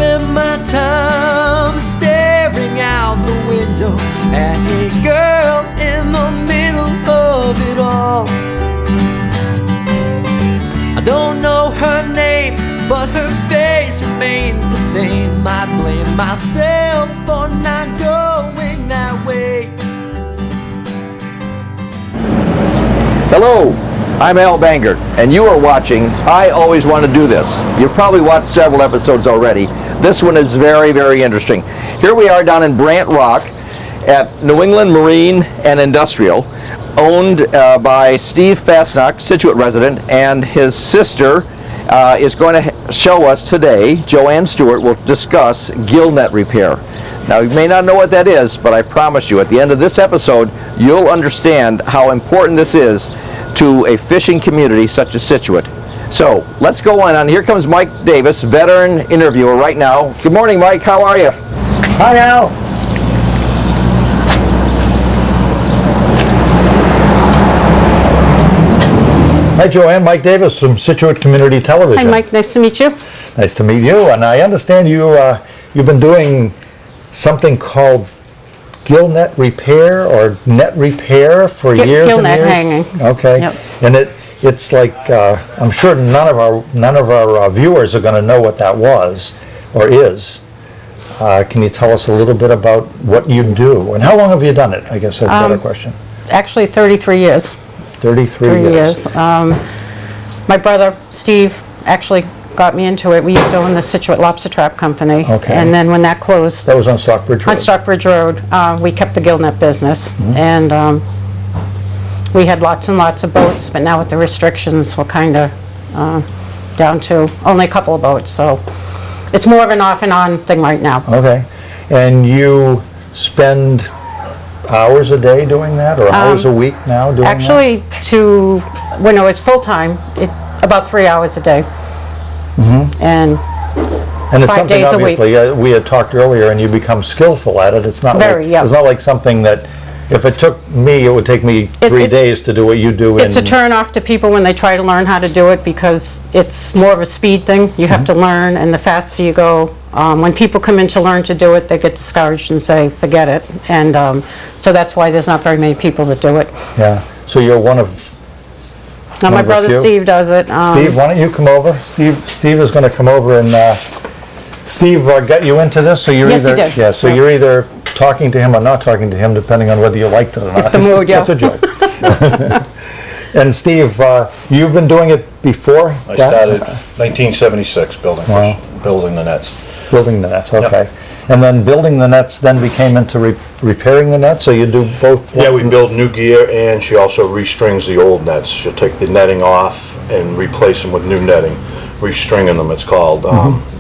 spend my time staring out the window at a girl in the middle of it all. I don't know her name, but her face remains the same. I blame myself for not going that way. Hello, I'm Al Bangert, and you are watching I Always Want to Do This. You've probably watched several episodes already. This one is very, very interesting. Here we are down in Brant Rock at New England Marine and Industrial, owned by Steve Fastnock, Scituate resident, and his sister is going to show us today. Joanne Stewart will discuss gill net repair. Now, you may not know what that is, but I promise you, at the end of this episode, you'll understand how important this is to a fishing community such as Scituate. So, let's go on. Here comes Mike Davis, veteran interviewer right now. Good morning, Mike. How are you? Hi, Al. Hi, Joanne. Mike Davis from Scituate Community Television. Hi, Mike. Nice to meet you. Nice to meet you. And I understand you've been doing something called gill net repair or net repair for years gill and net years. Hanging. Okay. Yep. And it's like I'm sure none of our viewers are going to know what that was or is. Can you tell us a little bit about what you do and how long have you done it? I guess that's a better question. Actually, 33 years. 33 years. My brother, Steve, actually got me into it. We used to own the Scituate Lobster Trap Company. Okay. And then when that closed, That was on Stockbridge Road. on Stockbridge Road, we kept the gill net business. And we had lots and lots of boats, but now with the restrictions, we're kind of down to only a couple of boats. So it's more of an off and on thing right now. Okay. And you spend hours a day doing that, or hours a week now doing that? Actually, when it was full-time, about 3 hours a day. And And it's 5 something, days a week. obviously, we had talked earlier, and you become skillful at it. It's not Very, like, yeah. It's not like something that, if it took me, it would take me 3 days to do what you do in... it's a turn-off to people when they try to learn how to do it because it's more of a speed thing. You have to learn, and the faster you go, when people come in to learn to do it, they get discouraged and say, forget it. And so that's why there's not very many people that do it. Yeah. So you're one of... Now, my One of a brother few? Steve does it. Steve, why don't you come over? Steve is going to come over and... Steve got you into this, so you're Yes, he either... did. Yeah, so Yeah. you're either talking to him or not talking to him, depending on whether you liked it or not. If the mood, yeah. That's a joke. And Steve, you've been doing it before? I started 1976 building Wow. building the nets. Building the nets, okay. And then building the nets then became into repairing the nets, so you do both? Yeah, we build new gear, and she also restrings the old nets. She'll take the netting off and replace them with new netting, restringing them, it's called.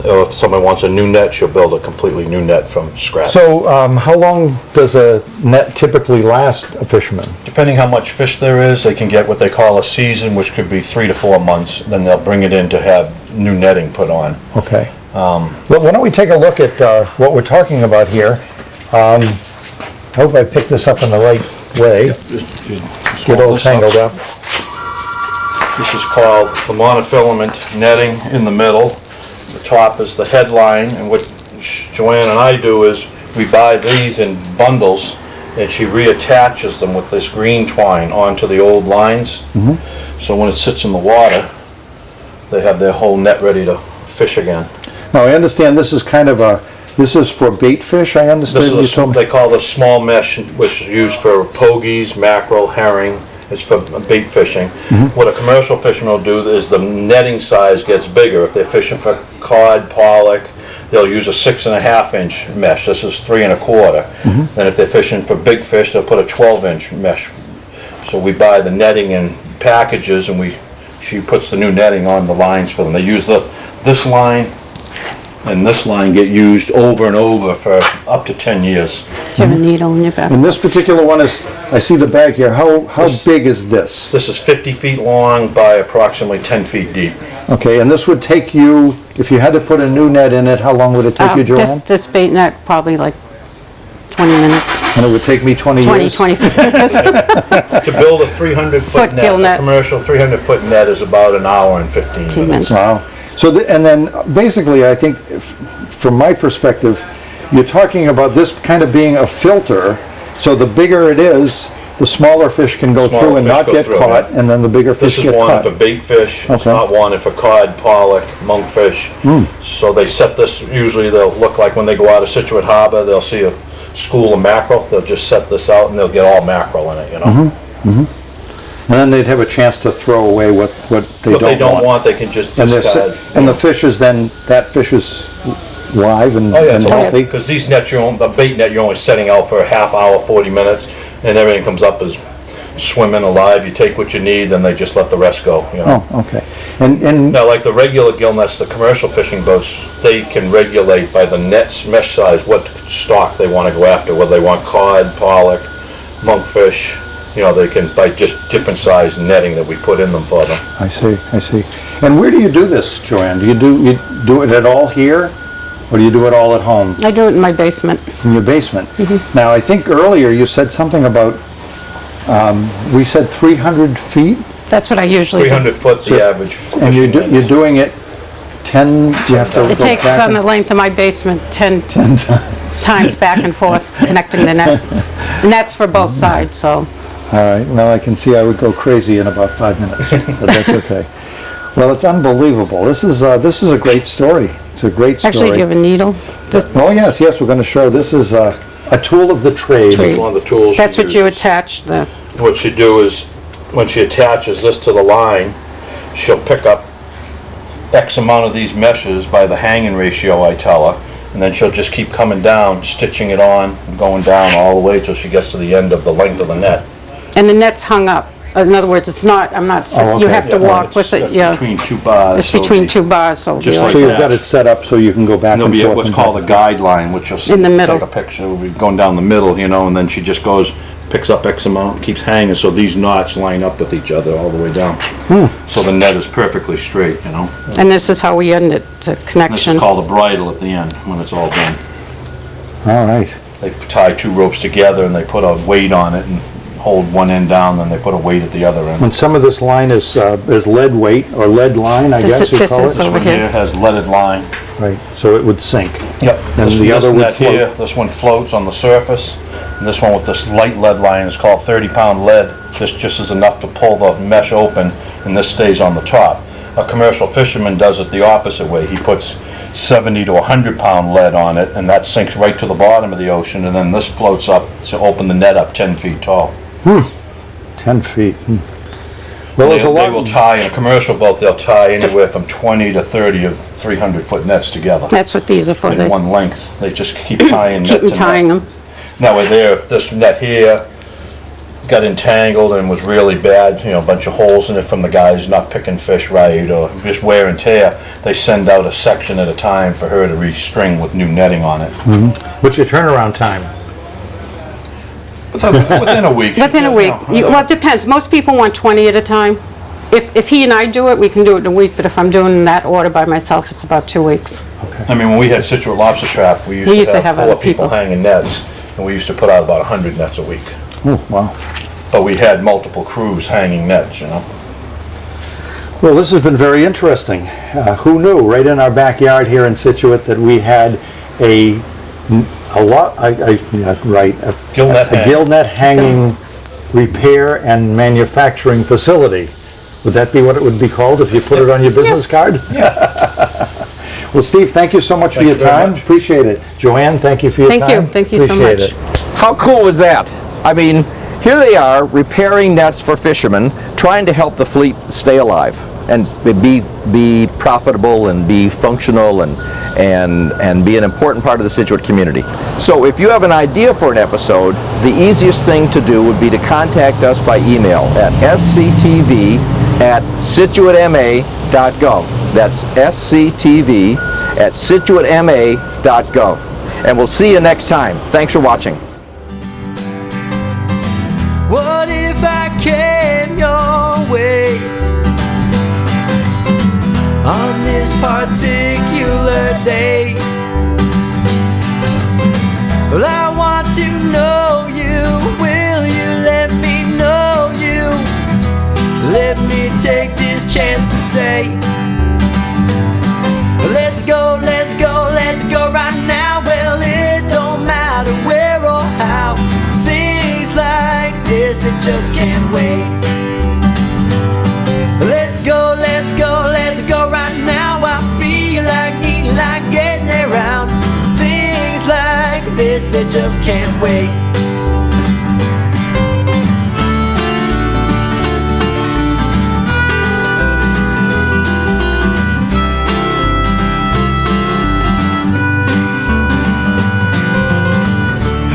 If someone wants a new net, she'll build a completely new net from scratch. So how long does a net typically last a fisherman? Depending how much fish there is, they can get what they call a season, which could be 3 to 4 months. Then they'll bring it in to have new netting put on. Okay. Well, why don't we take a look at what we're talking about here. I hope I picked this up in the right way. Get all tangled up. This is called the monofilament netting in the middle. The top is the headline, and what Joanne and I do is we buy these in bundles, and she reattaches them with this green twine onto the old lines. So when it sits in the water, they have their whole net ready to fish again. Now, I understand this is kind of this is for bait fish, I understand This you is told me. they call the small mesh, which is used for pogies, mackerel, herring. It's for bait fishing. What a commercial fisherman will do is the netting size gets bigger. If they're fishing for cod, pollock, they'll use a 6.5 inch mesh. This is 3 1/4. Then if they're fishing for big fish, they'll put a 12-inch mesh. So we buy the netting in packages, and she puts the new netting on the lines for them. They use this line and this line get used over and over for up to 10 years. Do you have a needle in your back? And this particular one is, I see the bag here, how big is this? This is 50 feet long by approximately 10 feet deep. Okay, and this would take you, if you had to put a new net in it, how long would it take you, Joanne? This bait net, probably like 20 minutes. And it would take me 20 years? 25 minutes. To build a 300-foot Foot gill net. a commercial 300-foot net is about an hour and 15 minutes. minutes. Wow. So, and then basically, I think from my perspective, you're talking about this kind of being a filter, so the bigger it is, the smaller fish can go Smaller through and fish not go get through, caught, yeah. and then the bigger This fish is get wanted caught. for bait fish, it's Okay. not wanted for cod, pollock, monkfish. So they set this, usually they'll look like when they go out of Scituate Harbor, they'll see a school of mackerel, they'll just set this out and they'll get all mackerel in it, you know? And then they'd have a chance to throw away what they What they don't don't want. want, they can just And discard. the fish is then, that fish is live and Oh, yeah, and it's all, healthy? because these nets, the bait net, you're only setting out for a half hour, 40 minutes, and everything comes up as swimming alive. You take what you need, then they just let the rest go, you know? Oh, okay. And Now, like the regular gill nets, the commercial fishing boats, they can regulate by the net's mesh size what stock they want to go after, whether they want cod, pollock, monkfish, you know, they can, by just different size netting that we put in them for them. I see. And where do you do this, Joanne? Do you do it at all here, or do you do it all at home, I do it in my basement. in your basement? Now, I think earlier you said something about, we said 300 feet, That's what I usually do. 300 foot, the average and fishing net you're is. doing it 10, you have to go It takes back on the and- length of my basement 10 10 times. times back and forth, connecting the net. And that's for both sides, so. All right, well, I can see I would go crazy in about 5 minutes, but that's okay. Well, it's unbelievable. This is a great story. It's a great story. Actually, do you have a needle? Oh, yes, we're going to show, this is a tool of the trade. Trade. One of the tools she That's what you uses. attach the, What she do is, when she attaches this to the line, she'll pick up X amount of these meshes by the hanging ratio, I tell her, and then she'll just keep coming down, stitching it on, and going down all the way till she gets to the end of the length of the net. and the net's hung up. In other words, it's not, Oh, you okay. have to walk It's with it, it's yeah. between two bars. It's so between the- two bars, so. Just yeah. like So you've that. got it set up so you can go back And and there'll forth. be what's and called a back and guideline, which you'll see. In the middle. Take a picture, it'll be going down the middle, you know, and then she just goes, picks up X amount, keeps hanging, so these knots line up with each other all the way down. So the net is perfectly straight, you know? And this is how we end it, the This connection. is called a bridle at the end, when it's all done. forth. All right. They tie two ropes together and they put a weight on it and hold one end down, then they put a weight at the other end. And some of this line is lead weight or lead line, I This guess you is- call this is it. over One here. here has leaded line. Right, so it would sink. Yep. And This the other would net here, float. this one floats on the surface, and this one with this light lead line is called 30-pound lead. This just is enough to pull the mesh open, and this stays on the top. A commercial fisherman does it the opposite way. He puts 70 to 100-pound lead on it, and that sinks right to the bottom of the ocean, and then this floats up to open the net up 10 feet tall. 10 feet. Well, there's a They will lot. tie, in a commercial boat, they'll tie anywhere from 20 to 30 of 300-foot nets together. That's what these are for, In they one length. They just keep tying net keep to them tying net. them. Now we're there, if this net here got entangled and was really bad, you know, a bunch of holes in it from the guys not picking fish right or just wear and tear, they send out a section at a time for her to restring with new netting on it. What's your turnaround time? Within a week. Within a week. You know, Well, it depends. Most people want 20 at a time. If he and I do it, we can do it in a week, but if I'm doing that order by myself, it's about 2 weeks. I mean, when we had Scituate Lobster Trap, we used to have other 4 people people. hanging nets, and we used to put out about 100 nets a week. Oh, wow. But we had multiple crews hanging nets, you know? Well, this has been very interesting. Who knew, right in our backyard here in Scituate, that we had a Gill net a hang. gill net hanging repair and manufacturing facility. Would that be what it would be called if you put it on your business card? Well, Steve, thank you so much for Thank your you very time. much. Appreciate it. Joanne, thank you for your time. Thank you so Appreciate much. it. How cool was that? I mean, here they are repairing nets for fishermen, trying to help the fleet stay alive and be profitable and be functional and be an important part of the Scituate community. So if you have an idea for an episode, the easiest thing to do would be to contact us by email at sctv@scituatema.gov. That's sctv@scituatema.gov. And we'll see you next time. Thanks for watching. What if I came your way on this particular day? Well, I want to know you. Will you let me know you? Let me take this chance to say, let's go, let's go, let's go. can't wait. Let's go, let's go, let's go right now. I feel like eating, like getting around. Things like this, they just can't wait.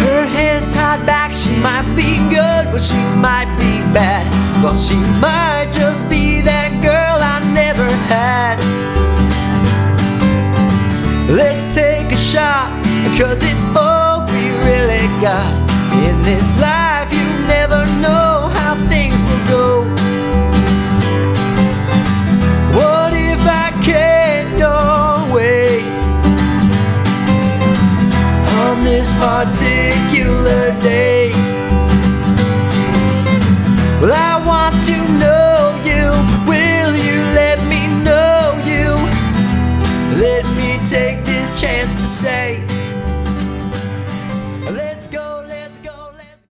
Her hair's tied back, she might be good, but she might be bad. Well, she might just be that girl I never had. Let's take a shot, cause it's all we really got. In this life you never know how things will go. What if I can't go away on this particular day? Well, I want to